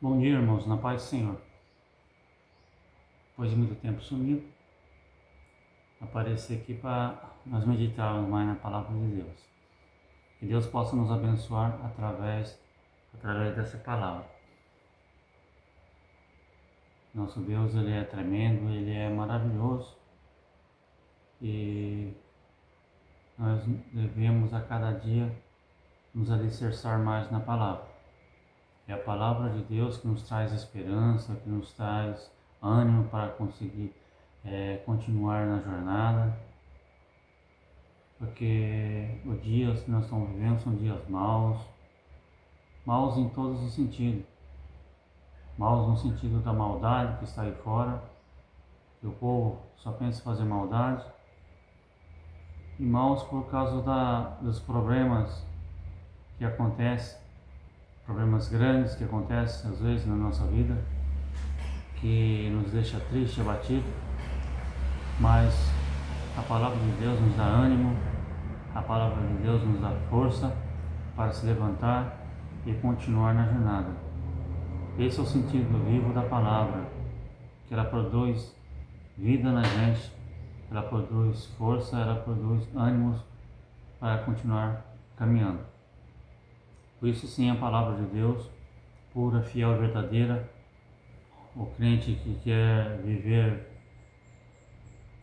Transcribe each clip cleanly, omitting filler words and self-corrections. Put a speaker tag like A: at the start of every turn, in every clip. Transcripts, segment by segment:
A: Bom dia, irmãos, na paz do Senhor. Depois de muito tempo sumido, apareci aqui para nós meditarmos mais na palavra de Deus. Que Deus possa nos abençoar através dessa palavra. Nosso Deus, Ele é tremendo, Ele é maravilhoso e nós devemos a cada dia nos alicerçar mais na palavra. É a palavra de Deus que nos traz esperança, que nos traz ânimo para conseguir continuar na jornada, porque os dias que nós estamos vivendo são dias maus em todos os sentidos. Maus no sentido da maldade que está aí fora, que o povo só pensa em fazer maldade, e maus por causa dos problemas que acontecem, problemas grandes que acontecem às vezes na nossa vida, que nos deixa triste, abatido, mas a palavra de Deus nos dá ânimo, a palavra de Deus nos dá força para se levantar e continuar na jornada. Esse é o sentido vivo da palavra, que ela produz vida na gente, ela produz força, ela produz ânimos para continuar caminhando. Por isso sim, a palavra de Deus, pura, fiel e verdadeira. O crente que quer viver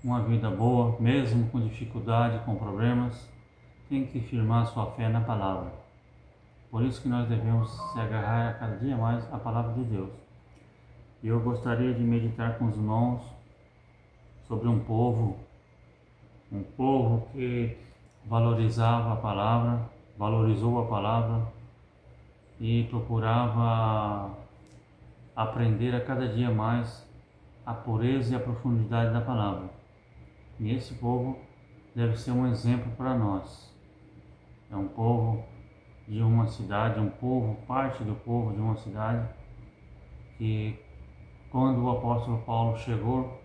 A: uma vida boa, mesmo com dificuldade, com problemas, tem que firmar sua fé na palavra. Por isso que nós devemos se agarrar a cada dia mais à palavra de Deus. E eu gostaria de meditar com os irmãos sobre um povo que valorizava a palavra, valorizou a palavra e procurava aprender a cada dia mais a pureza e a profundidade da palavra. E esse povo deve ser um exemplo para nós. É um povo de uma cidade, parte do povo de uma cidade, que quando o apóstolo Paulo chegou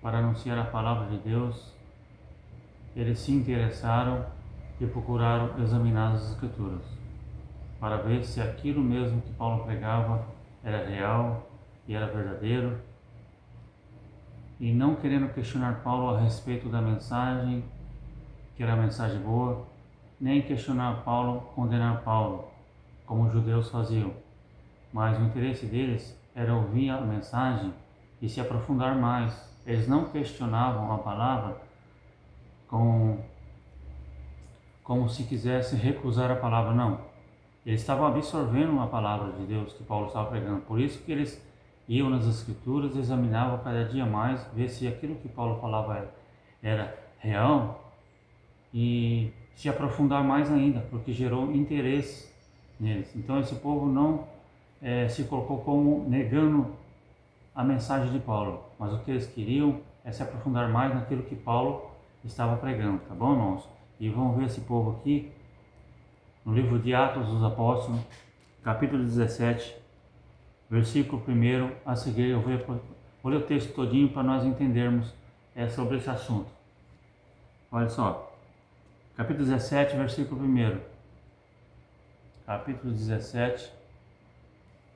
A: para anunciar a palavra de Deus, eles se interessaram e procuraram examinar as Escrituras, para ver se aquilo mesmo que Paulo pregava era real e era verdadeiro, e não querendo questionar Paulo a respeito da mensagem, que era a mensagem boa, nem questionar Paulo, condenar Paulo, como os judeus faziam, mas o interesse deles era ouvir a mensagem e se aprofundar mais. Eles não questionavam a palavra como se quisessem recusar a palavra, não. Eles estavam absorvendo a palavra de Deus que Paulo estava pregando. Por isso que eles iam nas Escrituras, examinavam cada dia mais, ver se aquilo que Paulo falava era real e se aprofundar mais ainda, porque gerou interesse neles. Então esse povo não se colocou como negando a mensagem de Paulo, mas o que eles queriam é se aprofundar mais naquilo que Paulo estava pregando, tá bom, irmãos? E vamos ver esse povo aqui no livro de Atos dos Apóstolos, capítulo 17, versículo 1 a seguir. Eu vou ler o texto todinho para nós entendermos sobre esse assunto. Olha só, capítulo 17, versículo 1. Capítulo 17,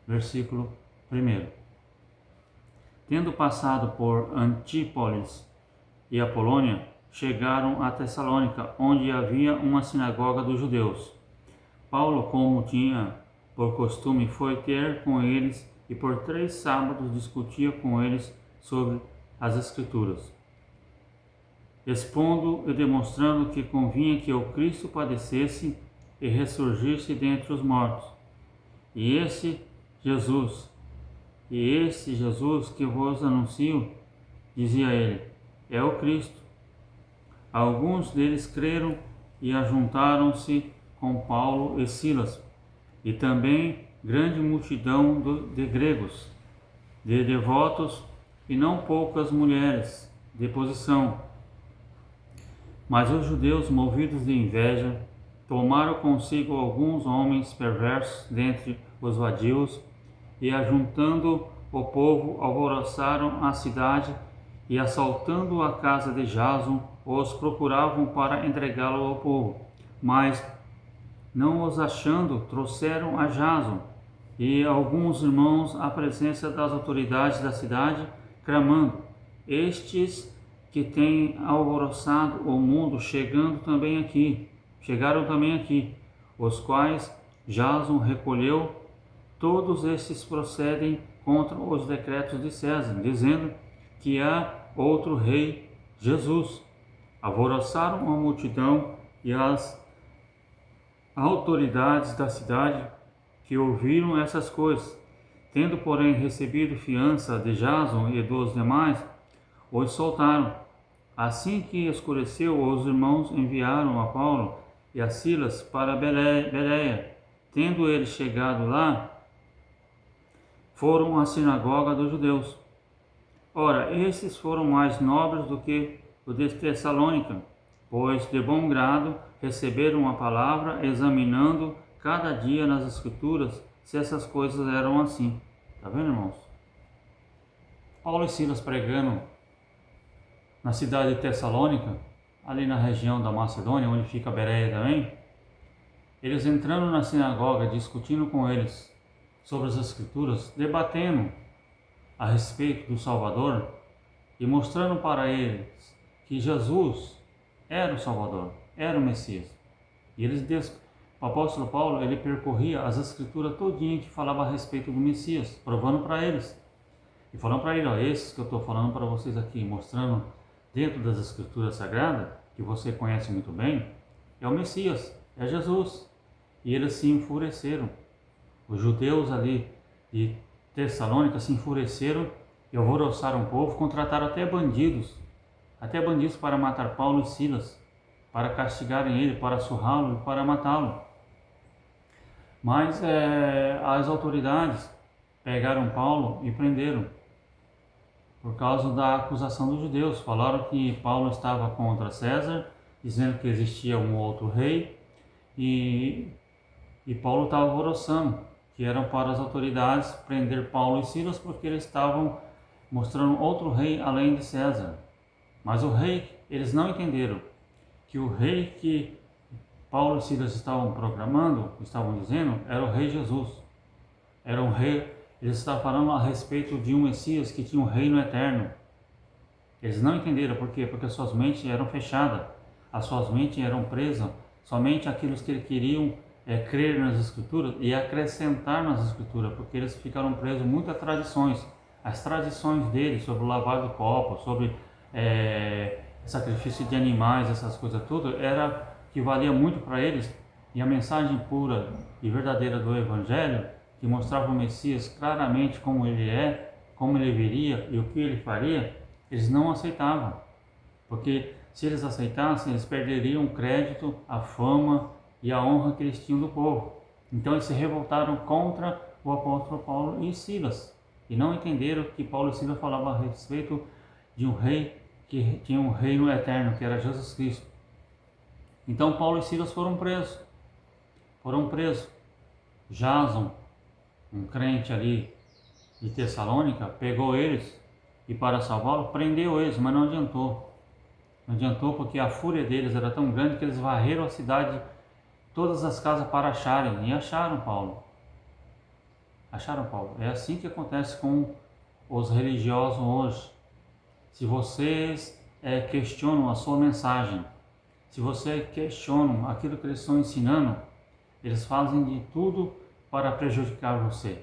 A: versículo 1. Tendo passado por Antípolis e Apolônia, chegaram a Tessalônica, onde havia uma sinagoga dos judeus. Paulo, como tinha por costume, foi ter com eles e por 3 sábados discutia com eles sobre as Escrituras, expondo e demonstrando que convinha que o Cristo padecesse e ressurgisse dentre os mortos. E esse Jesus que vos anuncio, dizia ele, é o Cristo. Alguns deles creram e ajuntaram-se com Paulo e Silas, e também grande multidão de gregos, de devotos e não poucas mulheres de posição. Mas os judeus, movidos de inveja, tomaram consigo alguns homens perversos dentre os vadios, e ajuntando o povo, alvoroçaram a cidade, e assaltando a casa de Jason, os procuravam para entregá-lo ao povo. Mas, não os achando, trouxeram a Jason, e alguns irmãos à presença das autoridades da cidade, clamando: estes que têm alvoroçado o mundo chegaram também aqui, os quais Jason recolheu. Todos estes procedem contra os decretos de César, dizendo que há outro rei, Jesus. Alvoroçaram a multidão e as autoridades da cidade que ouviram essas coisas. Tendo, porém, recebido fiança de Jason e dos demais, os soltaram. Assim que escureceu, os irmãos enviaram a Paulo e a Silas para Bereia. Tendo eles chegado lá, foram à sinagoga dos judeus. Ora, esses foram mais nobres do que os de Tessalônica, pois de bom grado receberam a palavra, examinando cada dia nas Escrituras se essas coisas eram assim. Está vendo, irmãos? Paulo e Silas pregando na cidade de Tessalônica, ali na região da Macedônia, onde fica Bereia também, eles entrando na sinagoga, discutindo com eles sobre as Escrituras, debatendo a respeito do Salvador e mostrando para eles que Jesus era o Salvador, era o Messias. E o apóstolo Paulo, ele percorria as Escrituras todinha que falava a respeito do Messias, provando para eles. E falando para ele, ó, esses que eu estou falando para vocês aqui, mostrando dentro das Escrituras Sagradas, que você conhece muito bem, é o Messias, é Jesus. E eles se enfureceram. Os judeus ali de Tessalônica se enfureceram e alvoroçaram o povo, contrataram até bandidos para matar Paulo e Silas, para castigarem ele, para surrá-lo e para matá-lo. Mas as autoridades pegaram Paulo e prenderam, por causa da acusação dos judeus. Falaram que Paulo estava contra César, dizendo que existia um outro rei, e Paulo estava alvoroçando, que eram para as autoridades prender Paulo e Silas, porque eles estavam mostrando outro rei além de César. Mas o rei, eles não entenderam que o rei que Paulo e Silas estavam proclamando, estavam dizendo, era o rei Jesus. Era um rei, eles estavam falando a respeito de um Messias que tinha um reino eterno. Eles não entenderam por quê? Porque suas mentes eram fechadas, as suas mentes eram presas, somente aqueles que queriam crer nas Escrituras e acrescentar nas Escrituras, porque eles ficaram presos muito a tradições. As tradições deles sobre o lavar do copo, sobre sacrifício de animais, essas coisas tudo, era que valia muito para eles. E a mensagem pura e verdadeira do Evangelho, que mostrava o Messias claramente como ele é, como ele viria e o que ele faria, eles não aceitavam. Porque se eles aceitassem, eles perderiam o crédito, a fama e a honra que eles tinham do povo. Então eles se revoltaram contra o apóstolo Paulo e Silas, e não entenderam que Paulo e Silas falavam a respeito de um rei que tinha um reino eterno, que era Jesus Cristo. Então Paulo e Silas foram presos. Jason, um crente ali de Tessalônica, pegou eles e, para salvá-lo, prendeu eles, mas não adiantou. Não adiantou, porque a fúria deles era tão grande que eles varreram a cidade, todas as casas, para acharem, e acharam Paulo. É assim que acontece com os religiosos hoje. Se vocês questionam a sua mensagem, se você questiona aquilo que eles estão ensinando, eles fazem de tudo para prejudicar você.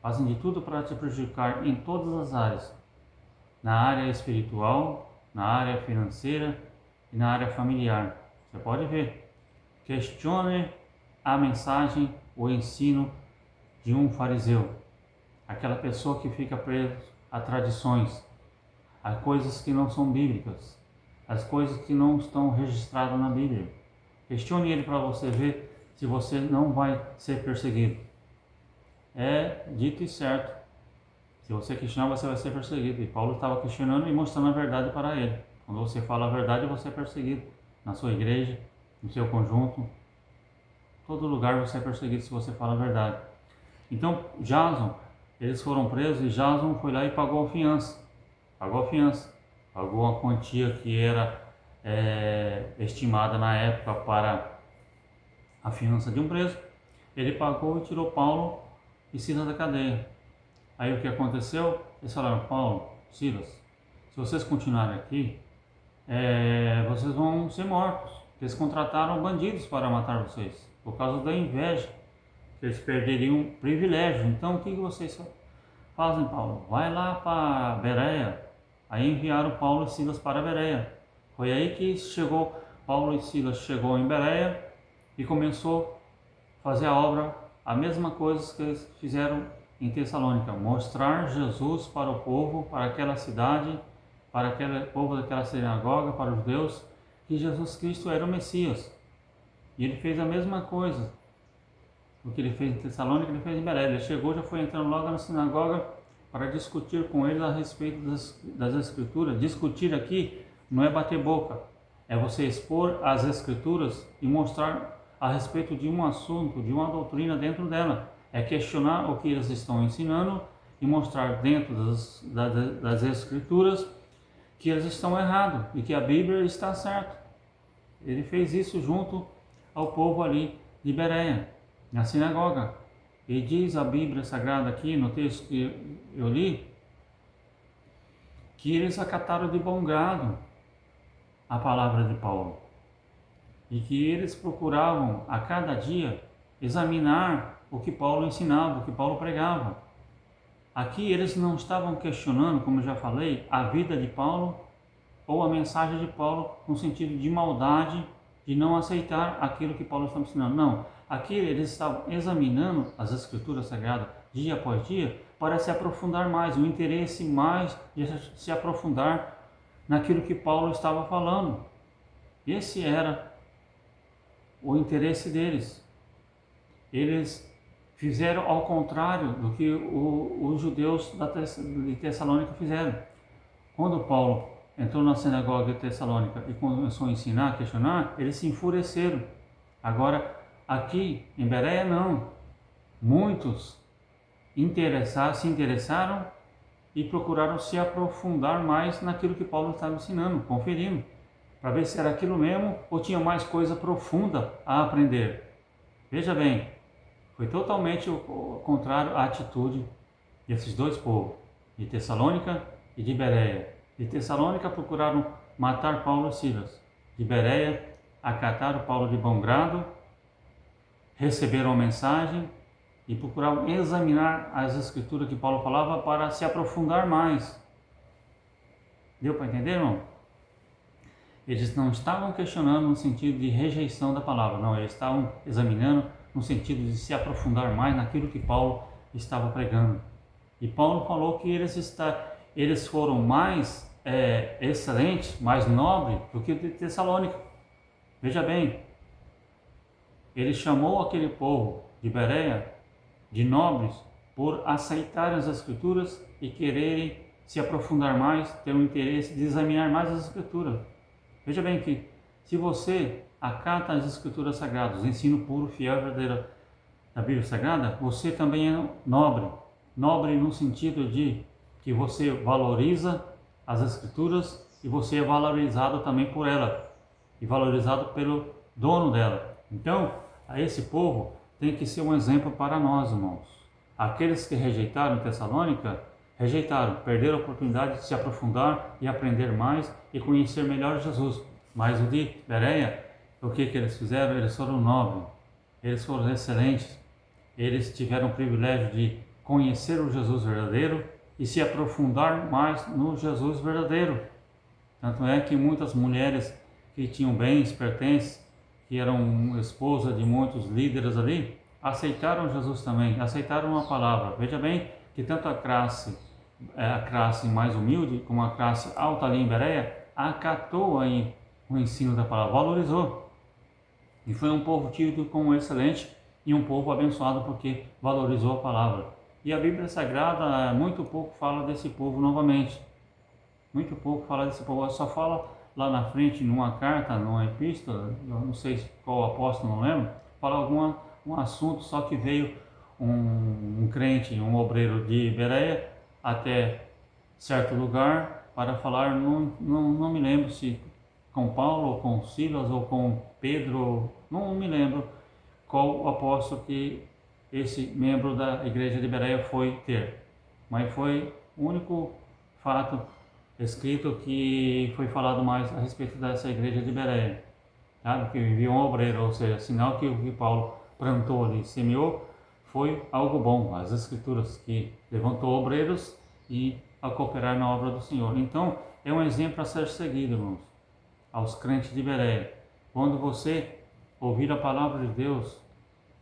A: Fazem de tudo para te prejudicar em todas as áreas. Na área espiritual, na área financeira e na área familiar. Você pode ver. Questione a mensagem, o ensino de um fariseu. Aquela pessoa que fica presa a tradições, a coisas que não são bíblicas, as coisas que não estão registradas na Bíblia. Questione ele para você ver se você não vai ser perseguido. É dito e certo. Se você questionar, você vai ser perseguido. E Paulo estava questionando e mostrando a verdade para ele. Quando você fala a verdade, você é perseguido. Na sua igreja, no seu conjunto, todo lugar você é perseguido se você fala a verdade. Então, Jason, eles foram presos e Jason foi lá e pagou a fiança. Pagou uma quantia que era estimada na época para a fiança de um preso. Ele pagou e tirou Paulo e Silas da cadeia. Aí o que aconteceu? Eles falaram: Paulo, Silas, se vocês continuarem aqui, vocês vão ser mortos. Eles contrataram bandidos para matar vocês, por causa da inveja, que eles perderiam privilégio. Então o que vocês fazem, Paulo? Vai lá para Bereia. Aí enviaram Paulo e Silas para Bereia. Foi aí que Paulo e Silas chegou em Bereia e começou a fazer a obra, a mesma coisa que eles fizeram em Tessalônica, mostrar Jesus para o povo, para aquela cidade, para aquele povo daquela sinagoga, para os judeus, que Jesus Cristo era o Messias. E ele fez a mesma coisa. O que ele fez em Tessalônica, ele fez em Bereia. Ele chegou, já foi entrando logo na sinagoga para discutir com eles a respeito das Escrituras. Discutir aqui não é bater boca, é você expor as Escrituras e mostrar a respeito de um assunto, de uma doutrina dentro dela. É questionar o que eles estão ensinando e mostrar dentro das Escrituras que eles estão errados e que a Bíblia está certa. Ele fez isso junto ao povo ali de Bereia, na sinagoga. E diz a Bíblia Sagrada aqui, no texto que eu li, que eles acataram de bom grado a palavra de Paulo. E que eles procuravam a cada dia examinar o que Paulo ensinava, o que Paulo pregava. Aqui eles não estavam questionando, como eu já falei, a vida de Paulo ou a mensagem de Paulo no sentido de maldade, de não aceitar aquilo que Paulo estava ensinando. Não, aqui eles estavam examinando as Escrituras Sagradas dia após dia para se aprofundar mais, o interesse mais de se aprofundar naquilo que Paulo estava falando. Esse era o interesse deles. Eles fizeram ao contrário do que os judeus de Tessalônica fizeram. Quando Paulo entrou na sinagoga de Tessalônica e começou a ensinar, a questionar, eles se enfureceram. Agora, aqui em Bereia, não. Muitos se interessaram e procuraram se aprofundar mais naquilo que Paulo estava ensinando, conferindo, para ver se era aquilo mesmo ou tinha mais coisa profunda a aprender. Veja bem, foi totalmente o contrário à atitude desses dois povos, de Tessalônica e de Bereia. De Tessalônica procuraram matar Paulo e Silas. De Bereia acataram Paulo de bom grado, receberam a mensagem e procuraram examinar as Escrituras que Paulo falava para se aprofundar mais. Deu para entender, irmão? Eles não estavam questionando no sentido de rejeição da palavra, não, eles estavam examinando no sentido de se aprofundar mais naquilo que Paulo estava pregando. E Paulo falou que eles foram mais excelentes, mais nobres do que de Tessalônica. Veja bem, ele chamou aquele povo de Bereia de nobres por aceitarem as Escrituras e quererem se aprofundar mais, ter um interesse de examinar mais as Escrituras. Veja bem que se você acata as Escrituras Sagradas, o ensino puro, fiel e verdadeiro da Bíblia Sagrada, você também é nobre. Nobre no sentido de que você valoriza as Escrituras e você é valorizado também por ela e valorizado pelo dono dela. Então, a esse povo tem que ser um exemplo para nós, irmãos. Aqueles que rejeitaram Tessalônica, perderam a oportunidade de se aprofundar e aprender mais e conhecer melhor Jesus. Mas o de Bereia, o que eles fizeram? Eles foram nobres, eles foram excelentes, eles tiveram o privilégio de conhecer o Jesus verdadeiro e se aprofundar mais no Jesus verdadeiro. Tanto é que muitas mulheres que tinham bens, pertences, que eram esposa de muitos líderes ali, aceitaram Jesus também, aceitaram a palavra. Veja bem que tanto a classe mais humilde como a classe alta ali em Bereia acatou aí o ensino da palavra, valorizou. E foi um povo tido como excelente e um povo abençoado porque valorizou a palavra. E a Bíblia Sagrada muito pouco fala desse povo novamente. Muito pouco fala desse povo, só fala lá na frente numa carta, numa epístola, não sei qual apóstolo, não lembro, fala um assunto, só que veio um crente, um obreiro de Bereia até certo lugar para falar, não me lembro se com Paulo, ou com Silas, ou com Pedro, não me lembro qual o apóstolo que esse membro da igreja de Bereia foi ter. Mas foi o único fato escrito que foi falado mais a respeito dessa igreja de Bereia, sabe? Que vivia um obreiro, ou seja, sinal que o que Paulo plantou ali, semeou, foi algo bom. As escrituras que levantou obreiros e a cooperar na obra do Senhor. Então, é um exemplo a ser seguido, irmãos, aos crentes de Bereia. Quando você ouvir a palavra de Deus,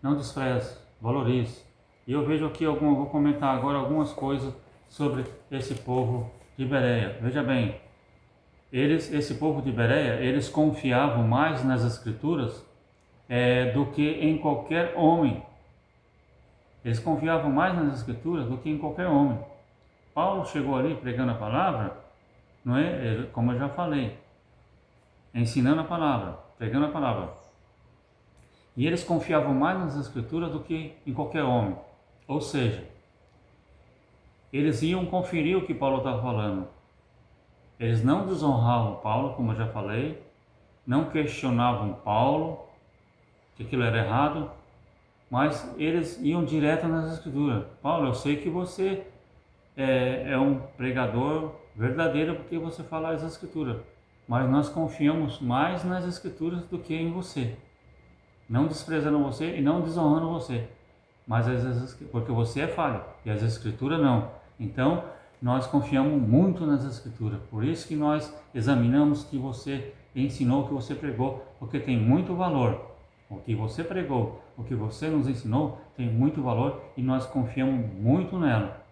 A: não despreze, valorize. E eu vejo aqui, vou comentar agora algumas coisas sobre esse povo de Bereia. Veja bem, esse povo de Bereia, eles confiavam mais nas Escrituras do que em qualquer homem. Eles confiavam mais nas Escrituras do que em qualquer homem. Paulo chegou ali pregando a palavra, não é? Como eu já falei, ensinando a palavra, pregando a palavra. E eles confiavam mais nas Escrituras do que em qualquer homem. Ou seja, eles iam conferir o que Paulo estava falando. Eles não desonravam Paulo, como eu já falei, não questionavam Paulo, que aquilo era errado, mas eles iam direto nas Escrituras. Paulo, eu sei que você é um pregador verdadeiro porque você fala as Escrituras, mas nós confiamos mais nas Escrituras do que em você. Não desprezando você e não desonrando você, mas porque você é falho e as Escrituras não. Então, nós confiamos muito nas Escrituras. Por isso que nós examinamos o que você ensinou, o que você pregou, porque tem muito valor. O que você pregou, o que você nos ensinou, tem muito valor e nós confiamos muito nela.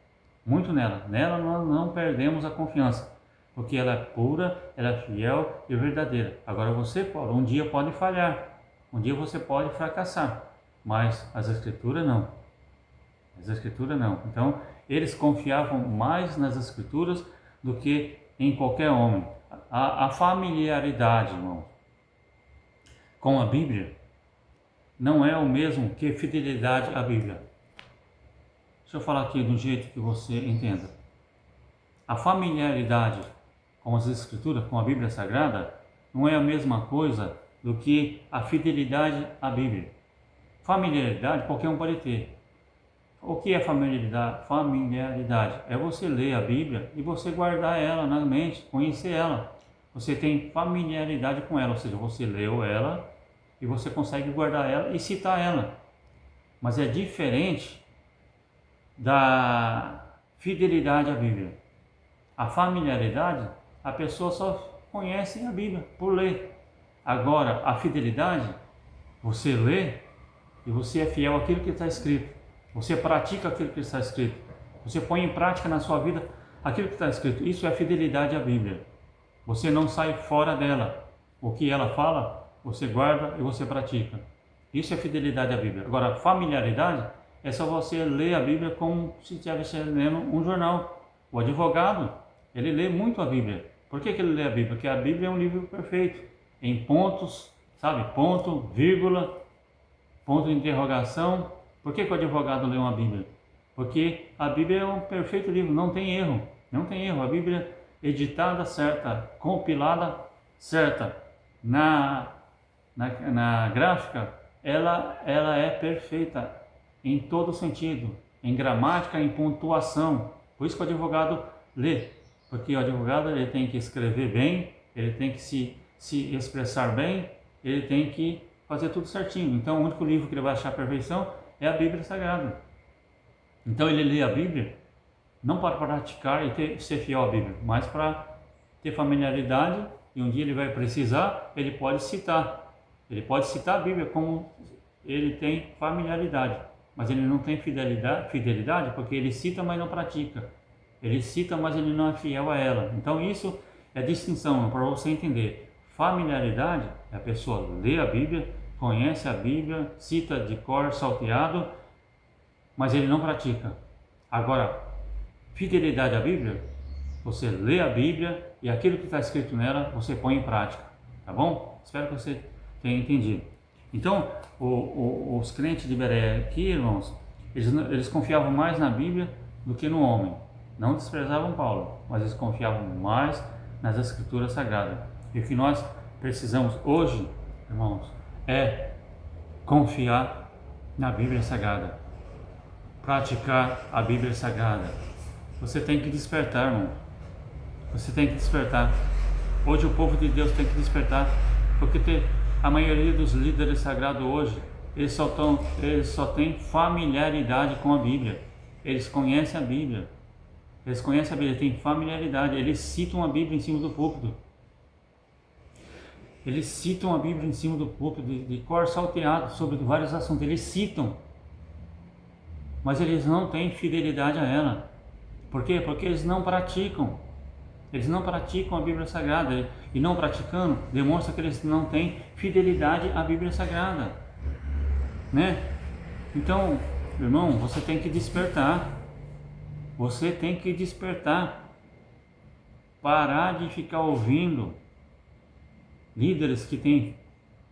A: Muito nela. Nela nós não perdemos a confiança, porque ela é pura, ela é fiel e verdadeira. Agora você, Paulo, um dia pode falhar. Um dia você pode fracassar, mas as Escrituras não. As Escrituras não. Então, eles confiavam mais nas Escrituras do que em qualquer homem. A familiaridade, irmão, com a Bíblia não é o mesmo que fidelidade à Bíblia. Deixa eu falar aqui do jeito que você entenda. A familiaridade com as Escrituras, com a Bíblia Sagrada, não é a mesma coisa do que a fidelidade à Bíblia. Familiaridade qualquer um pode ter. O que é familiaridade? Familiaridade é você ler a Bíblia e você guardar ela na mente, conhecer ela. Você tem familiaridade com ela, ou seja, você leu ela e você consegue guardar ela e citar ela. Mas é diferente da fidelidade à Bíblia. A familiaridade, a pessoa só conhece a Bíblia por ler. Agora, a fidelidade, você lê e você é fiel àquilo que está escrito. Você pratica aquilo que está escrito. Você põe em prática na sua vida aquilo que está escrito. Isso é fidelidade à Bíblia. Você não sai fora dela. O que ela fala, você guarda e você pratica. Isso é fidelidade à Bíblia. Agora, familiaridade é só você ler a Bíblia como se estivesse lendo um jornal. O advogado, ele lê muito a Bíblia. Por que ele lê a Bíblia? Porque a Bíblia é um livro perfeito. Em pontos, sabe? Ponto, vírgula, ponto de interrogação. Por que o advogado lê uma Bíblia? Porque a Bíblia é um perfeito livro, não tem erro. Não tem erro. A Bíblia editada certa, compilada certa. Na gráfica, ela é perfeita em todo sentido. Em gramática, em pontuação. Por isso que o advogado lê. Porque o advogado ele tem que escrever bem, ele tem que se expressar bem, ele tem que fazer tudo certinho. Então, o único livro que ele vai achar perfeição é a Bíblia Sagrada. Então, ele lê a Bíblia não para praticar e ser fiel à Bíblia, mas para ter familiaridade e um dia ele vai precisar, ele pode citar. Ele pode citar a Bíblia como ele tem familiaridade, mas ele não tem fidelidade porque ele cita, mas não pratica. Ele cita, mas ele não é fiel a ela. Então, isso é distinção, para você entender. Familiaridade é a pessoa lê a Bíblia, conhece a Bíblia, cita de cor salteado, mas ele não pratica. Agora, fidelidade à Bíblia, você lê a Bíblia e aquilo que está escrito nela, você põe em prática. Tá bom? Espero que você tenha entendido. Então, os crentes de Bereia aqui, irmãos, eles confiavam mais na Bíblia do que no homem. Não desprezavam Paulo, mas eles confiavam mais nas Escrituras Sagradas. E o que nós precisamos hoje, irmãos, é confiar na Bíblia Sagrada. praticar a Bíblia Sagrada. Você tem que despertar, irmão. Você tem que despertar. Hoje o povo de Deus tem que despertar, porque a maioria dos líderes sagrados hoje, eles só têm familiaridade com a Bíblia. Eles conhecem a Bíblia. Eles conhecem a Bíblia, têm familiaridade. Eles citam a Bíblia em cima do púlpito. Eles citam a Bíblia em cima do púlpito, de cor salteado, sobre vários assuntos. Eles citam, mas eles não têm fidelidade a ela. Por quê? Porque eles não praticam. Eles não praticam a Bíblia Sagrada. E não praticando, demonstra que eles não têm fidelidade à Bíblia Sagrada, né? Então, irmão, você tem que despertar. Você tem que despertar. Parar de ficar ouvindo líderes que têm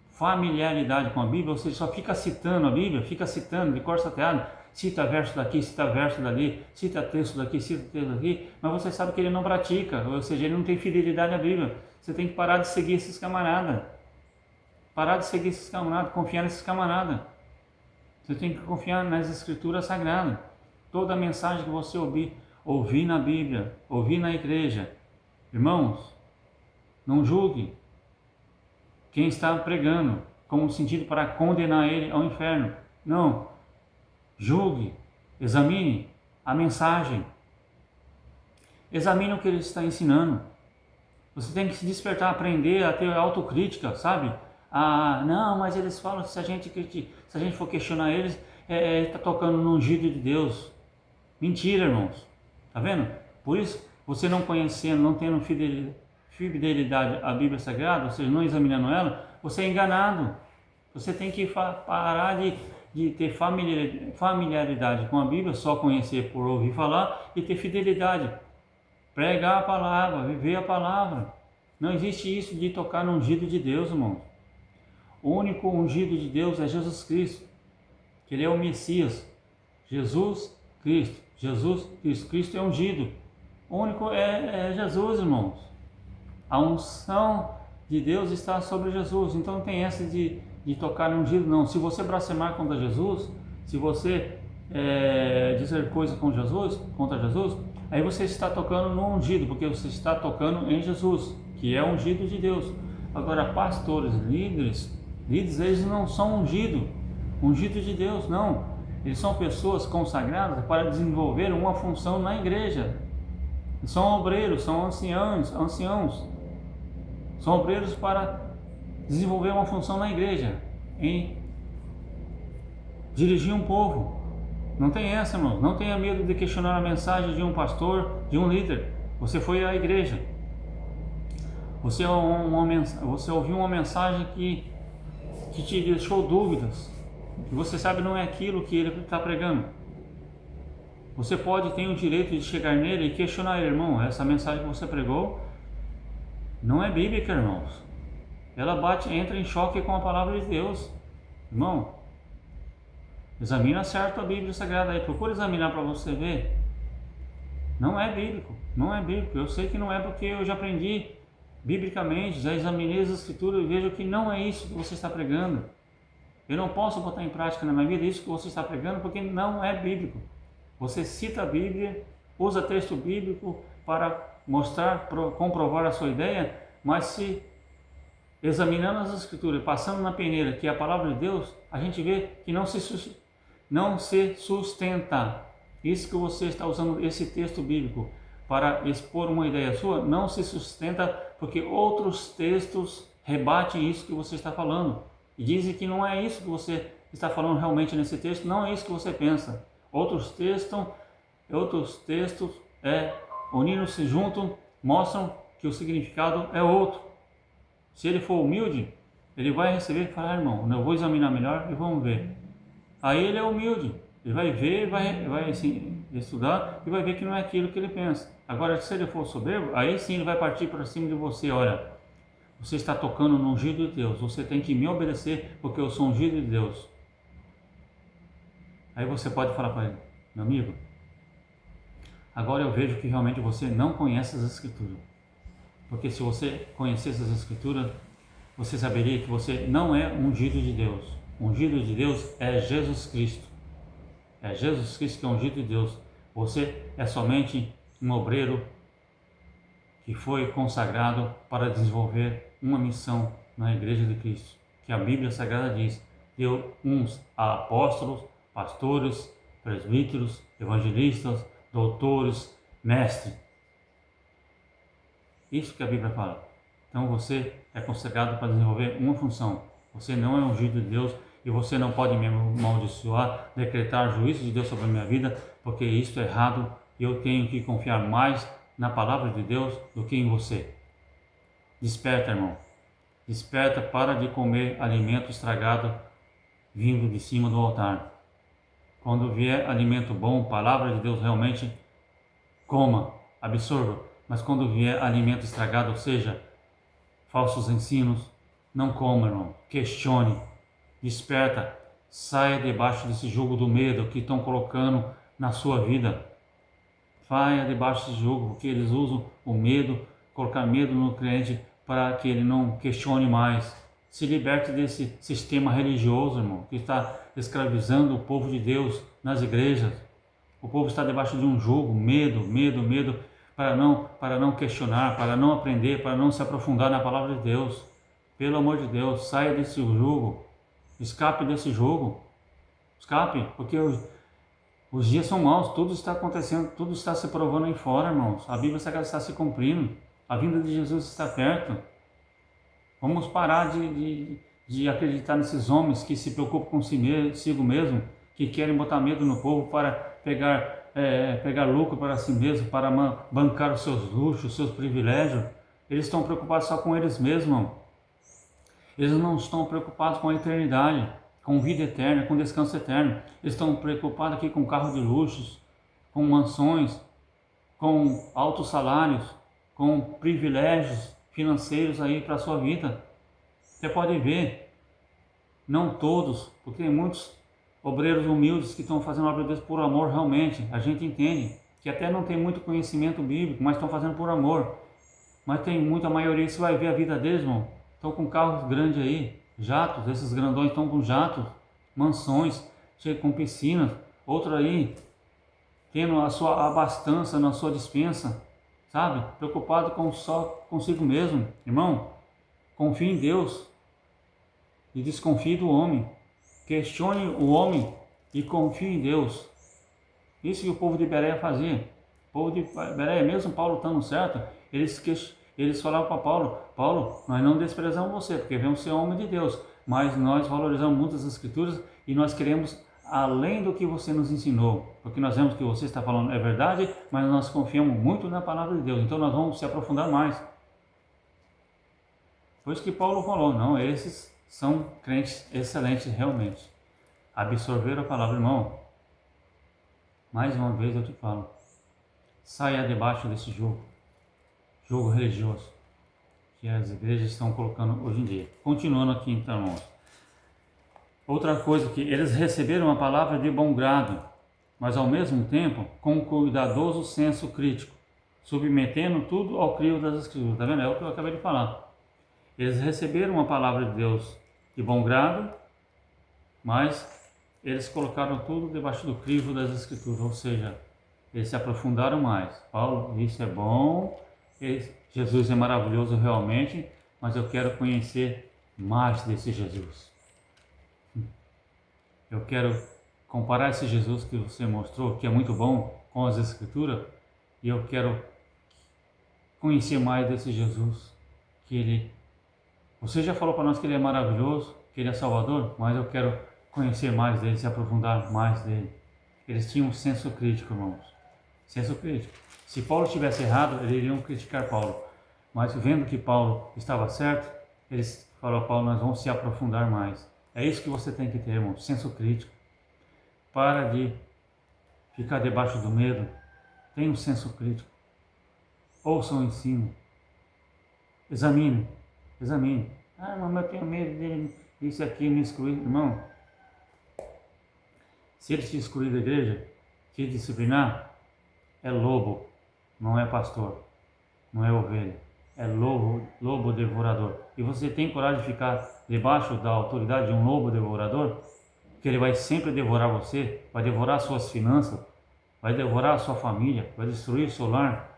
A: familiaridade com a Bíblia, ou seja, só fica citando a Bíblia, fica citando de cor salteado, cita verso daqui, cita verso dali, cita texto daqui, cita texto daqui, mas você sabe que ele não pratica, ou seja, ele não tem fidelidade à Bíblia. Você tem que parar de seguir esses camaradas. Parar de seguir esses camaradas, confiar nesses camaradas. Você tem que confiar nas Escrituras Sagradas. Toda a mensagem que você ouvir na Bíblia, ouvir na igreja, irmãos, não julgue quem está pregando, como sentido para condenar ele ao inferno. Não. Julgue, examine a mensagem. Examine o que ele está ensinando. Você tem que se despertar, aprender a ter autocrítica, sabe? Não, mas eles falam que se a gente for questionar eles, está tocando no ungido de Deus. Mentira, irmãos. Tá vendo? Por isso, você não conhecendo, não tendo fidelidade à Bíblia Sagrada, ou seja, não examinando ela, você é enganado. Você tem que parar de ter familiaridade com a Bíblia, só conhecer por ouvir falar, e ter fidelidade. Pregar a palavra, viver a palavra. Não existe isso de tocar no ungido de Deus, irmão. O único ungido de Deus é Jesus Cristo, que Ele é o Messias. Jesus Cristo. Jesus Cristo. Cristo é ungido. O único é Jesus, irmãos. A unção de Deus está sobre Jesus. Então não tem essa de tocar no ungido, não. Se você blasfemar contra Jesus, se você dizer coisa contra Jesus, aí você está tocando no ungido, porque você está tocando em Jesus, que é ungido de Deus. Agora, pastores, líderes, eles não são ungido de Deus, não. Eles são pessoas consagradas para desenvolver uma função na igreja. São obreiros, são anciãos. São obreiros para desenvolver uma função na igreja, em dirigir um povo. Não tem essa, irmão. Não tenha medo de questionar a mensagem de um pastor, de um líder. Você foi à igreja. Você ouviu uma mensagem que te deixou dúvidas. E você sabe não é aquilo que ele está pregando. Você ter o direito de chegar nele e questionar ele, irmão, essa mensagem que você pregou não é bíblica, irmãos. Ela entra em choque com a palavra de Deus. Irmão, examina certo a Bíblia Sagrada aí, procura examinar para você ver. Não é bíblico. Eu sei que não é, porque eu já aprendi biblicamente, já examinei as Escrituras e vejo que não é isso que você está pregando. Eu não posso botar em prática na minha vida isso que você está pregando, porque não é bíblico. Você cita a Bíblia, usa texto bíblico para comprovar a sua ideia, mas se examinando as Escrituras, passando na peneira, que é a palavra de Deus, a gente vê que não se sustenta. Isso que você está usando esse texto bíblico para expor uma ideia sua, não se sustenta, porque outros textos rebatem isso que você está falando. E dizem que não é isso que você está falando realmente nesse texto, não é isso que você pensa. Outros textos unindo-se junto, mostram que o significado é outro. Se ele for humilde, ele vai receber e falar, irmão, eu vou examinar melhor e vamos ver. Aí ele é humilde, ele vai ver, vai assim, estudar e vai ver que não é aquilo que ele pensa. Agora, se ele for soberbo, aí sim ele vai partir para cima de você, olha, você está tocando no ungido de Deus, você tem que me obedecer porque eu sou ungido de Deus. Aí você pode falar para ele, meu amigo, agora eu vejo que realmente você não conhece as Escrituras. Porque se você conhecesse as Escrituras, você saberia que você não é ungido de Deus. O ungido de Deus é Jesus Cristo. É Jesus Cristo que é ungido de Deus. Você é somente um obreiro que foi consagrado para desenvolver uma missão na Igreja de Cristo, que a Bíblia Sagrada diz: deu uns a apóstolos, pastores, presbíteros, evangelistas, doutores, mestres. Isso que a Bíblia fala. Então você é consagrado para desenvolver uma função. Você não é ungido de Deus e você não pode me amaldiçoar, decretar juízo de Deus sobre a minha vida, porque isso é errado e eu tenho que confiar mais na palavra de Deus do que em você. Desperta, irmão. Desperta, para de comer alimento estragado vindo de cima do altar. Quando vier alimento bom, palavra de Deus, realmente coma, absorva. Mas quando vier alimento estragado, ou seja, falsos ensinos, não coma, irmão. Questione, desperta, saia debaixo desse jugo do medo que estão colocando na sua vida. Saia debaixo desse jugo, porque eles usam o medo, colocar medo no crente para que ele não questione mais. Se liberte desse sistema religioso, irmão, que está escravizando o povo de Deus nas igrejas. O povo está debaixo de um jugo, medo, para não questionar, para não aprender, para não se aprofundar na palavra de Deus. Pelo amor de Deus, saia desse jugo, escape desse jugo, escape, porque os dias são maus, tudo está acontecendo, tudo está se provando aí fora, irmãos. A Bíblia Sagrada está se cumprindo, a vinda de Jesus está perto. Vamos parar de acreditar nesses homens que se preocupam consigo mesmo, que querem botar medo no povo para pegar lucro para si mesmo, para bancar os seus luxos, os seus privilégios. Eles estão preocupados só com eles mesmos, irmão. Eles não estão preocupados com a eternidade, com vida eterna, com descanso eterno. Eles estão preocupados aqui com carro de luxos, com mansões, com altos salários, com privilégios financeiros aí para a sua vida. Você pode ver, não todos, porque tem muitos obreiros humildes que estão fazendo a obra de Deus por amor realmente. A gente entende que até não tem muito conhecimento bíblico, mas estão fazendo por amor. Mas tem muita maioria que você vai ver a vida deles, irmão. Estão com carros grandes aí, jatos, esses grandões estão com jatos, mansões, cheias com piscinas. Outro aí, tendo a sua abastança na sua despensa, sabe? Preocupado só consigo mesmo. Irmão, confie em Deus e desconfie do homem. Questione o homem e confie em Deus. Isso que o povo de Bereia fazia. O povo de Bereia, mesmo Paulo estando certo, eles falavam para Paulo, nós não desprezamos você, porque vemos ser homem de Deus, mas nós valorizamos muito as Escrituras e nós queremos além do que você nos ensinou, porque nós vemos que você está falando é verdade, mas nós confiamos muito na palavra de Deus, então nós vamos se aprofundar mais. Por isso que Paulo falou, não, esses são crentes excelentes realmente. Absorveram a palavra, irmão. Mais uma vez eu te falo, saia debaixo desse jugo religioso que as igrejas estão colocando hoje em dia. Continuando aqui então, irmãos. Outra coisa que eles receberam a palavra de bom grado, mas ao mesmo tempo com cuidadoso senso crítico, submetendo tudo ao crivo das Escrituras. Está vendo? É o que eu acabei de falar. Eles receberam a palavra de Deus de bom grado, mas eles colocaram tudo debaixo do crivo das Escrituras, ou seja, eles se aprofundaram mais. Paulo, isso é bom, Jesus é maravilhoso realmente, mas eu quero conhecer mais desse Jesus. Eu quero comparar esse Jesus que você mostrou, que é muito bom, com as Escrituras, e eu quero conhecer mais desse Jesus, você já falou para nós que ele é maravilhoso, que ele é Salvador, mas eu quero conhecer mais dele, se aprofundar mais dele. Eles tinham um senso crítico, irmãos. Senso crítico. Se Paulo estivesse errado, eles iriam criticar Paulo. Mas vendo que Paulo estava certo, eles falaram, Paulo, nós vamos se aprofundar mais. É isso que você tem que ter, irmão, senso crítico. Para de ficar debaixo do medo. Tenha um senso crítico. Ouça o ensino. Examine. Ah, mas eu tenho medo dele, isso aqui, me excluir. Irmão, se ele te excluir da igreja, te disciplinar, é lobo, não é pastor, não é ovelha. É lobo devorador. E você tem coragem de ficar debaixo da autoridade de um lobo devorador? que ele vai sempre devorar você, vai devorar suas finanças, vai devorar a sua família, vai destruir o seu lar.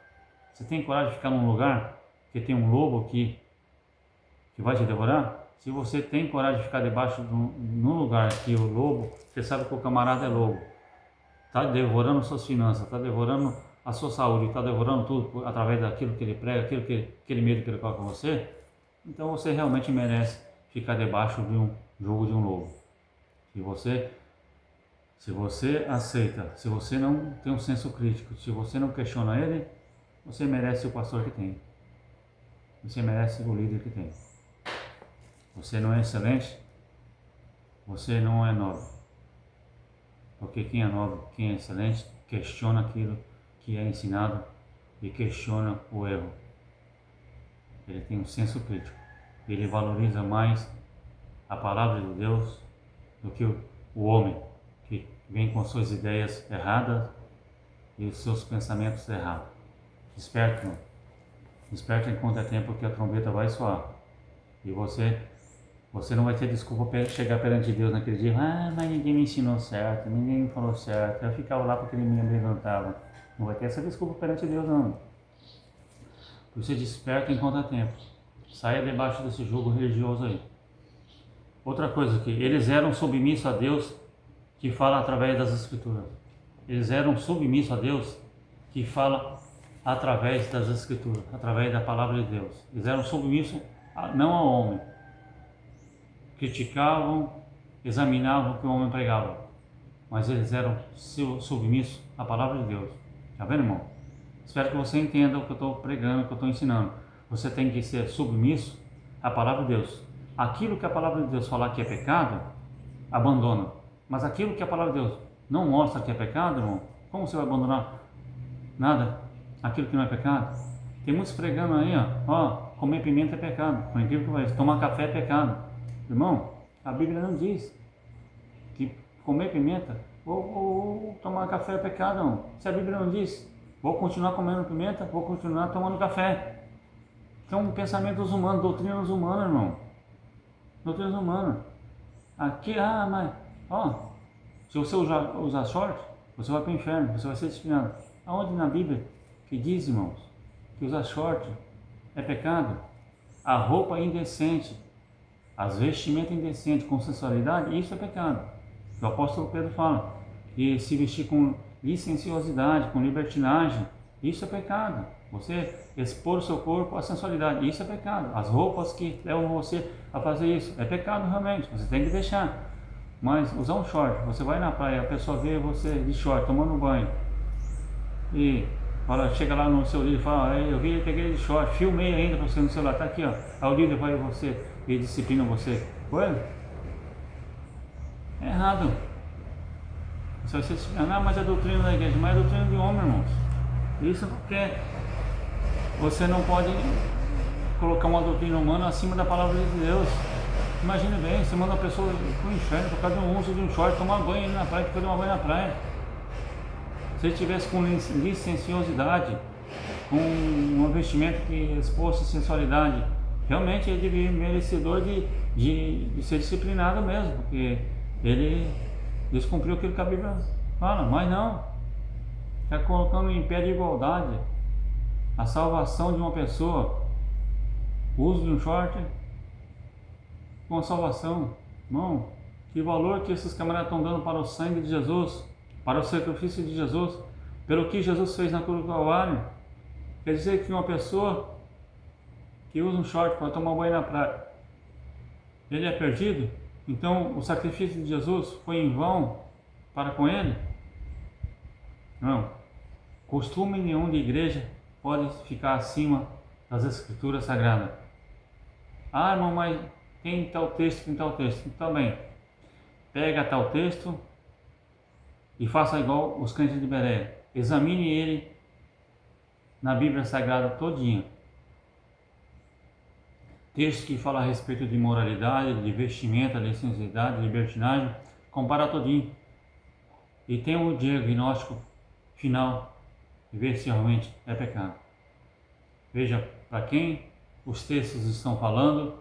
A: Você tem coragem de ficar num lugar que tem um lobo que vai te devorar? Se você tem coragem de ficar debaixo num lugar que o lobo, você sabe que o camarada é lobo, está devorando suas finanças, está devorando a sua saúde, está devorando tudo através daquilo que ele prega, aquele medo que ele coloca em você, então você realmente merece ficar debaixo de um jugo de um lobo. Se você aceita, se você não tem um senso crítico, se você não questiona ele, você merece o pastor que tem. Você merece o líder que tem. Você não é excelente, você não é nobre. Porque quem é nobre, quem é excelente, questiona aquilo que é ensinado e questiona o erro. Ele tem um senso crítico. Ele valoriza mais a palavra de Deus do que o homem que vem com suas ideias erradas e os seus pensamentos errados. Desperta, irmão. Desperta enquanto é tempo que a trombeta vai soar. E você não vai ter desculpa para chegar perante Deus naquele dia. Mas ninguém me ensinou certo, ninguém me falou certo. Eu ficava lá porque ele me levantava. Não vai ter essa desculpa perante Deus, não. Você desperta enquanto é tempo. Saia debaixo desse jugo religioso aí. Outra coisa aqui, eles eram submissos a Deus que fala através das Escrituras. Eles eram submissos a Deus que fala através das Escrituras, através da palavra de Deus. Eles eram submissos não ao homem. Criticavam, examinavam o que o homem pregava, mas eles eram submissos à palavra de Deus. Tá vendo, irmão? Espero que você entenda o que eu estou pregando, o que eu estou ensinando. Você tem que ser submisso à palavra de Deus. Aquilo que a palavra de Deus falar que é pecado, abandona. Mas aquilo que a palavra de Deus não mostra que é pecado, irmão, como você vai abandonar nada? Aquilo que não é pecado? Tem muitos pregando aí, ó, comer pimenta é pecado. Por incrível que pareça, tomar café é pecado. Irmão, a Bíblia não diz que comer pimenta ou tomar café é pecado, não. Se a Bíblia não diz, vou continuar comendo pimenta, vou continuar tomando café. Então, pensamentos humanos, doutrinas humanas, irmão. Doutrinas humanas. Aqui, se você usar short, você vai para o inferno, você vai ser disciplinado. Aonde na Bíblia que diz, irmãos, que usar short é pecado? A roupa indecente, as vestimentas indecentes com sensualidade, isso é pecado. O apóstolo Pedro fala que se vestir com licenciosidade, com libertinagem, isso é pecado. Você expor o seu corpo à sensualidade, isso é pecado. As roupas que levam você a fazer isso, é pecado realmente, você tem que deixar. Mas usar um short, você vai na praia, a pessoa vê você de short, tomando banho, e chega lá no seu líder e fala, eu peguei ele de short, filmei ainda para você no celular, tá aqui, ó. Aí o líder vai você e disciplina você. Foi? É errado. Você vai ser disciplinado, mas é doutrina da igreja, mas é doutrina de homem, irmãos. Isso porque você não pode colocar uma doutrina humana acima da palavra de Deus. Imagine bem, você manda a pessoa para o inferno por causa de um uso de um short, tomar banho ali na praia, porque tomar banho na praia. Se ele tivesse com licenciosidade, com um vestimento que expôs sensualidade, realmente ele devia merecedor de ser disciplinado mesmo, porque ele descumpriu aquilo que a Bíblia fala, mas não, está colocando em pé de igualdade a salvação de uma pessoa, o uso de um short com a salvação. Irmão, que valor que esses camaradas estão dando para o sangue de Jesus, para o sacrifício de Jesus, pelo que Jesus fez na cruz do Calvário. Quer dizer que uma pessoa que usa um short para tomar banho na praia, ele é perdido? Então o sacrifício de Jesus foi em vão para com ele? Não. Costume nenhum de igreja pode ficar acima das escrituras sagradas. Irmão, mas tem tal texto, tem tal texto. Então bem, pega tal texto e faça igual os crentes de Bereia. Examine ele na Bíblia Sagrada todinha. Texto que fala a respeito de moralidade, de vestimenta, licenciosidade, libertinagem, compara todinho. E tem um diagnóstico final e ver se realmente é pecado. Veja para quem os textos estão falando,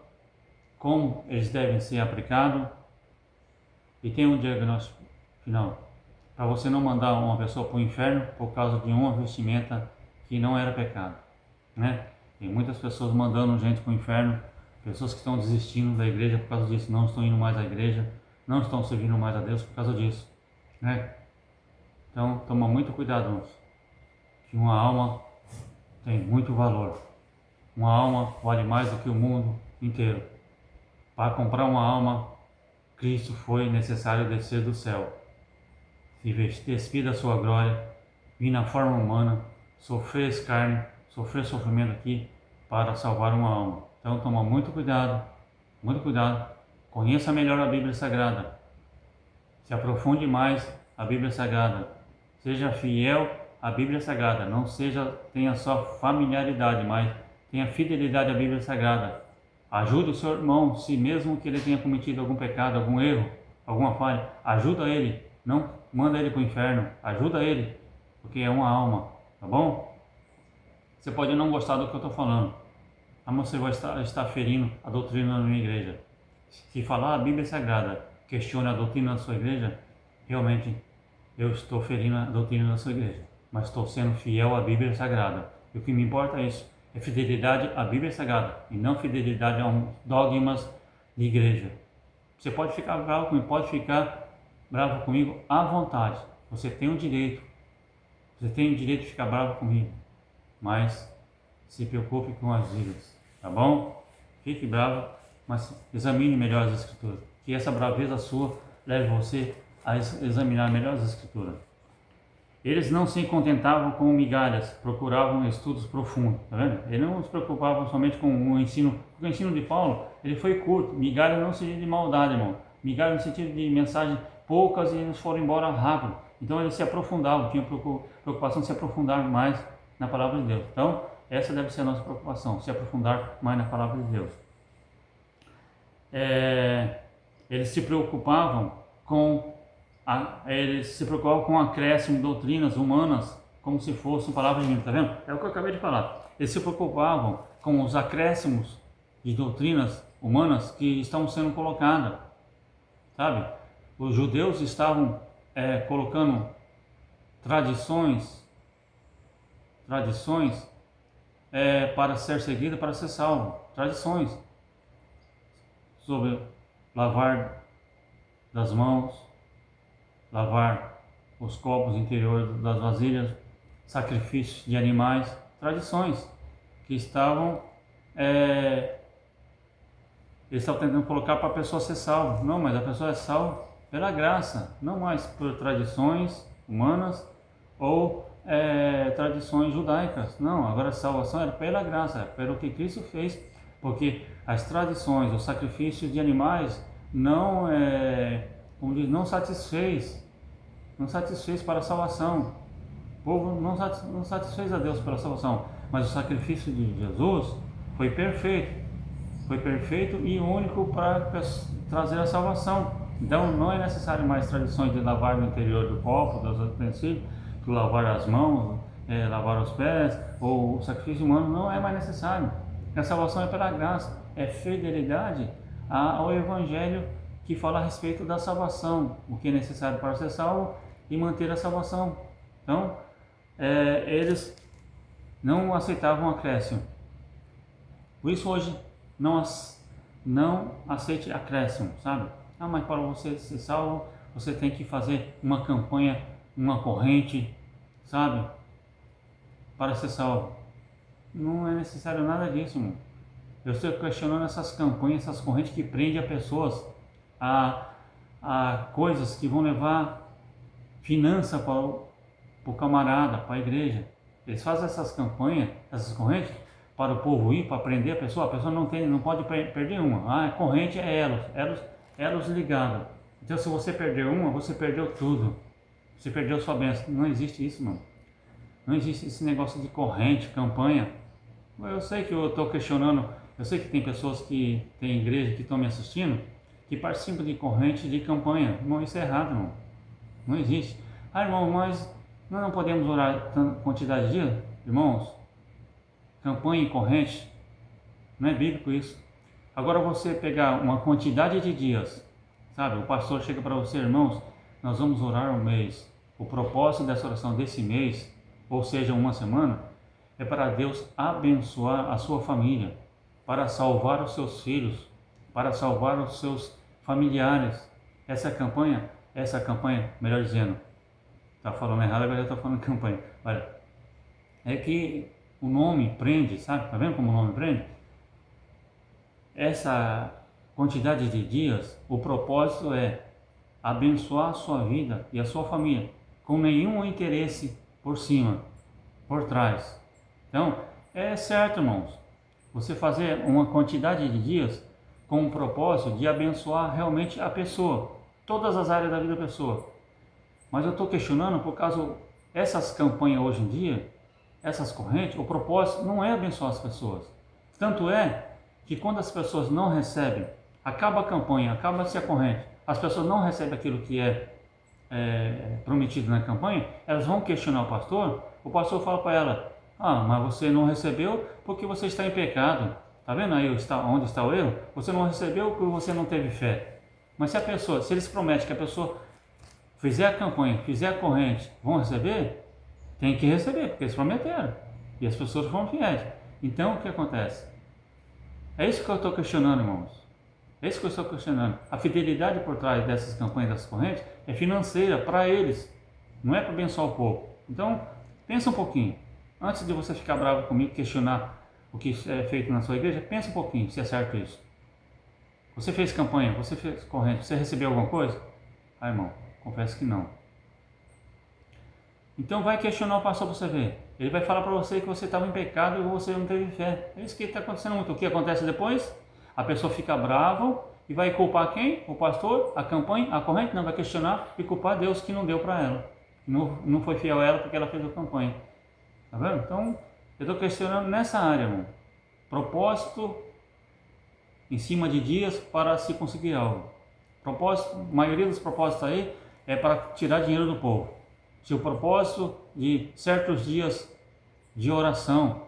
A: como eles devem ser aplicados e tem um diagnóstico final. Para você não mandar uma pessoa para o inferno por causa de uma vestimenta que não era pecado, né? Tem muitas pessoas mandando gente para o inferno, pessoas que estão desistindo da igreja por causa disso, não estão indo mais à igreja, não estão servindo mais a Deus por causa disso, né? Então, toma muito cuidado, moço, que uma alma tem muito valor. Uma alma vale mais do que o mundo inteiro. Para comprar uma alma, Cristo foi necessário descer do céu, se despir da sua glória, vir na forma humana, sofrer escárnio, sofrer sofrimento aqui para salvar uma alma. Então toma muito cuidado, conheça melhor a Bíblia Sagrada, se aprofunde mais a Bíblia Sagrada, seja fiel à Bíblia Sagrada, não tenha só familiaridade, mas tenha fidelidade à Bíblia Sagrada. Ajude o seu irmão, se mesmo que ele tenha cometido algum pecado, algum erro, alguma falha, ajuda ele, não manda ele para o inferno, ajuda ele, porque é uma alma, tá bom? Você pode não gostar do que eu estou falando, mas você vai estar ferindo a doutrina da minha igreja. Se falar a Bíblia Sagrada, questione a doutrina da sua igreja, realmente eu estou ferindo a doutrina da sua igreja, mas estou sendo fiel à Bíblia Sagrada. E o que me importa é isso, é fidelidade à Bíblia Sagrada e não fidelidade a dogmas de igreja. Você pode ficar bravo comigo à vontade. Você tem o direito de ficar bravo comigo, mas se preocupe com as vidas, tá bom? Fique bravo, mas examine melhor as Escrituras, que essa braveza sua leve você a examinar melhor as Escrituras. Eles não se contentavam com migalhas, procuravam estudos profundos, tá vendo? Eles não se preocupavam somente com o ensino, porque o ensino de Paulo, ele foi curto, migalha não no sentido de maldade, irmão, migalha no sentido de mensagem poucas e eles foram embora rápido, então eles se aprofundavam, tinham preocupação de se aprofundar mais na palavra de Deus. Então, essa deve ser a nossa preocupação, se aprofundar mais na palavra de Deus. Eles se preocupavam com acréscimo de doutrinas humanas, como se fossem palavras de mim, tá vendo? É o que eu acabei de falar. Eles se preocupavam com os acréscimos de doutrinas humanas que estão sendo colocadas, sabe? Os judeus estavam colocando tradições para ser seguida, para ser salvo. Tradições sobre lavar das mãos, lavar os copos interiores das vasilhas, sacrifícios de animais, tradições que eles estavam tentando colocar para a pessoa ser salva. Não, mas a pessoa é salva pela graça, não mais por tradições humanas ou tradições judaicas. Não, agora a salvação era pela graça, pelo que Cristo fez, porque as tradições, os sacrifícios de animais não satisfez para a salvação. O povo não satisfez a Deus pela salvação, mas o sacrifício de Jesus foi perfeito e único para trazer a salvação. Então não é necessário mais tradições de lavar no interior do copo, dos utensílios, que lavar as mãos, lavar os pés, ou o sacrifício humano não é mais necessário. A salvação é pela graça, é fidelidade ao Evangelho que fala a respeito da salvação, o que é necessário para ser salvo e manter a salvação. Então, eles não aceitavam acréscimo. Por isso hoje não aceite acréscimo, sabe? Mas para você ser salvo, você tem que fazer uma campanha, uma corrente, sabe? Para ser salvo. Não é necessário nada disso, irmão. Eu estou questionando essas campanhas, essas correntes que prendem as pessoas a coisas que vão levar finança para o camarada, para a igreja. Eles fazem essas campanhas, essas correntes, para o povo ir, para prender a pessoa não pode perder uma. A corrente é elos ligados. Então se você perder uma, você perdeu tudo. Você perdeu sua bênção. Não existe isso, não. Não existe esse negócio de corrente, campanha. Eu sei que eu estou questionando, eu sei que tem pessoas que tem igreja que estão me assistindo, que participam de corrente de campanha. Irmão, isso é errado, irmão. Não existe. Irmão, mas nós não podemos orar tanta quantidade de dias? Irmãos, campanha e corrente, não é bíblico isso. Agora você pegar uma quantidade de dias, sabe? O pastor chega para você, irmãos, nós vamos orar um mês. O propósito dessa oração desse mês, ou seja, uma semana, é para Deus abençoar a sua família, para salvar os seus filhos, para salvar os seus familiares. Essa campanha, melhor dizendo, está falando errado, agora já estou falando campanha. Olha, é que o nome prende, sabe? Está vendo como o nome prende? Essa quantidade de dias, o propósito é abençoar a sua vida e a sua família, com nenhum interesse por cima, por trás. Então, é certo, irmãos, você fazer uma quantidade de dias com o propósito de abençoar realmente a pessoa, todas as áreas da vida da pessoa. Mas eu estou questionando por causa essas campanhas hoje em dia, essas correntes, o propósito não é abençoar as pessoas. Tanto é que quando as pessoas não recebem, acaba a campanha, acaba-se a corrente, as pessoas não recebem aquilo que é prometido na campanha, elas vão questionar o pastor fala para ela, mas você não recebeu porque você está em pecado, está vendo aí onde está o erro? Você não recebeu porque você não teve fé. Mas se eles prometem que a pessoa fizer a campanha, fizer a corrente, vão receber, tem que receber, porque eles prometeram, e as pessoas foram fiéis. Então o que acontece? É isso que eu estou questionando, irmãos. É isso que eu estou questionando. A fidelidade por trás dessas campanhas, dessas correntes, é financeira para eles, não é para abençoar o povo. Então, pensa um pouquinho. Antes de você ficar bravo comigo, questionar o que é feito na sua igreja, pensa um pouquinho se é certo isso. Você fez campanha, você fez corrente, você recebeu alguma coisa? Irmão, confesso que não. Então vai questionar o pastor para você ver. Ele vai falar para você que você estava em pecado e você não teve fé. É isso que está acontecendo muito. O que acontece depois? A pessoa fica brava e vai culpar quem? O pastor, a campanha, a corrente? Não, vai questionar e culpar Deus que não deu para ela. Não foi fiel a ela porque ela fez a campanha. Tá vendo? Então, eu estou questionando nessa área, irmão. Propósito em cima de dias para se conseguir algo. Propósito, a maioria dos propósitos aí é para tirar dinheiro do povo. Se o propósito de certos dias de oração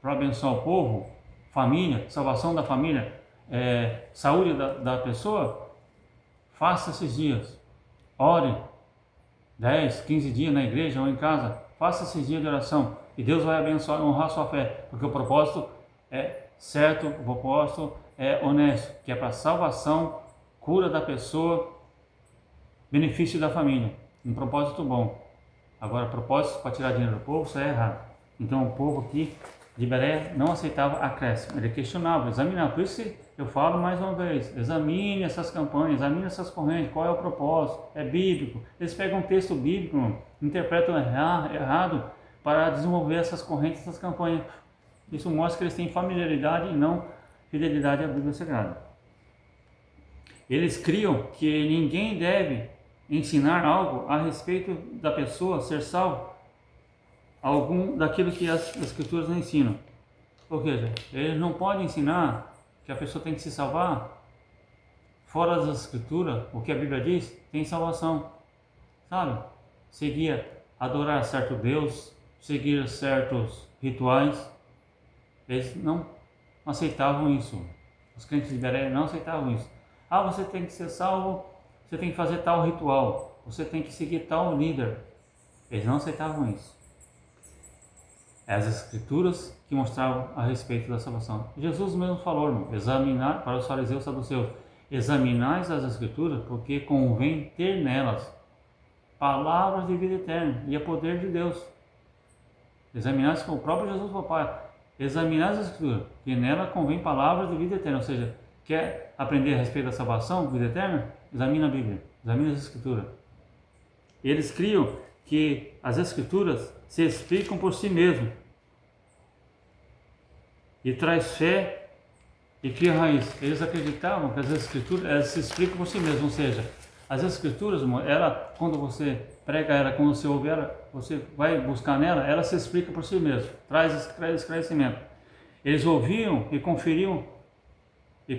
A: para abençoar o povo, família, salvação da família, saúde da pessoa, faça esses dias. Ore 10, 15 dias na igreja ou em casa, faça esses dias de oração e Deus vai abençoar, honrar a sua fé, porque o propósito é certo, o propósito é honesto, que é para salvação, cura da pessoa, benefício da família. Um propósito bom. Agora, propósito para tirar dinheiro do povo, isso é errado. Então, o povo aqui de Bereia não aceitava acréscimo. Ele questionava, examinava. Por isso que eu falo mais uma vez, examine essas campanhas, examine essas correntes, qual é o propósito, é bíblico. Eles pegam um texto bíblico, interpretam errado para desenvolver essas correntes, essas campanhas. Isso mostra que eles têm familiaridade e não fidelidade à Bíblia Sagrada. Eles criam que ninguém deve ensinar algo a respeito da pessoa ser salvo, algum daquilo que as escrituras não ensinam. Ou seja, eles não podem ensinar que a pessoa tem que se salvar fora das escrituras, o que a Bíblia diz, tem salvação, sabe? Seguir, adorar certo Deus, seguir certos rituais, eles não aceitavam isso. Os crentes de Bereia não aceitavam isso. Você tem que ser salvo, você tem que fazer tal ritual, você tem que seguir tal líder. Eles não aceitavam isso. As escrituras que mostravam a respeito da salvação. Jesus mesmo falou, irmão, examinar para os fariseus e saduceus, examinais as escrituras, porque convém ter nelas palavras de vida eterna e a poder de Deus. Examinais, como o próprio Jesus falou, Pai, examinais as escrituras, porque nela convém palavras de vida eterna. Ou seja, quer aprender a respeito da salvação, vida eterna? Examina a Bíblia, examina as escrituras. Eles criam que as escrituras se explicam por si mesmo e traz fé e cria raiz. Eles acreditavam que as escrituras elas se explicam por si mesmas, ou seja, as escrituras, ela, quando você prega ela, quando você ouve ela, você vai buscar nela, ela se explica por si mesma, traz esclarecimento. Eles ouviam e conferiram e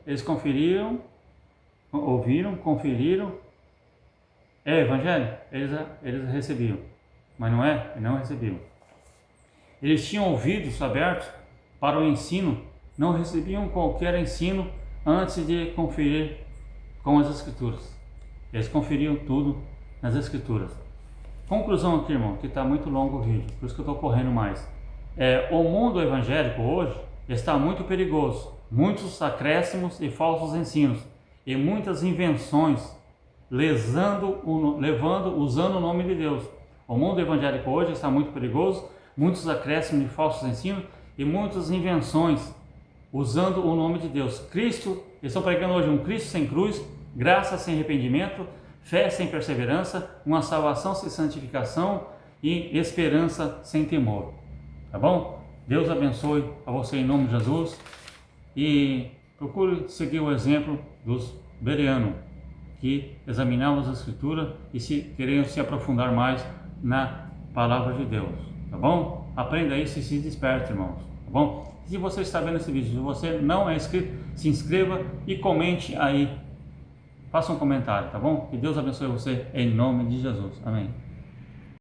A: eles conferiram, ouviram, conferiram. É evangelho? Eles recebiam, mas não recebiam. Eles tinham ouvidos abertos para o ensino, não recebiam qualquer ensino antes de conferir com as Escrituras. Eles conferiam tudo nas Escrituras. Conclusão aqui, irmão, que está muito longo o vídeo, por isso que eu estou correndo mais. O mundo evangélico hoje está muito perigoso. Muitos acréscimos e falsos ensinos. E muitas invenções usando o nome de Deus. O mundo evangélico hoje está muito perigoso. Muitos acréscimos e falsos ensinos. E muitas invenções usando o nome de Deus. Cristo, eles estão pregando hoje um Cristo sem cruz, graça sem arrependimento, fé sem perseverança, uma salvação sem santificação e esperança sem temor. Tá bom? Deus abençoe a você em nome de Jesus e procure seguir o exemplo dos bereanos, que examinavam as Escrituras e queriam se aprofundar mais na palavra de Deus. Tá bom? Aprenda isso e se desperte, irmãos. Tá bom? Se você está vendo esse vídeo, se você não é inscrito, se inscreva e comente aí. Faça um comentário, tá bom? Que Deus abençoe você em nome de Jesus. Amém.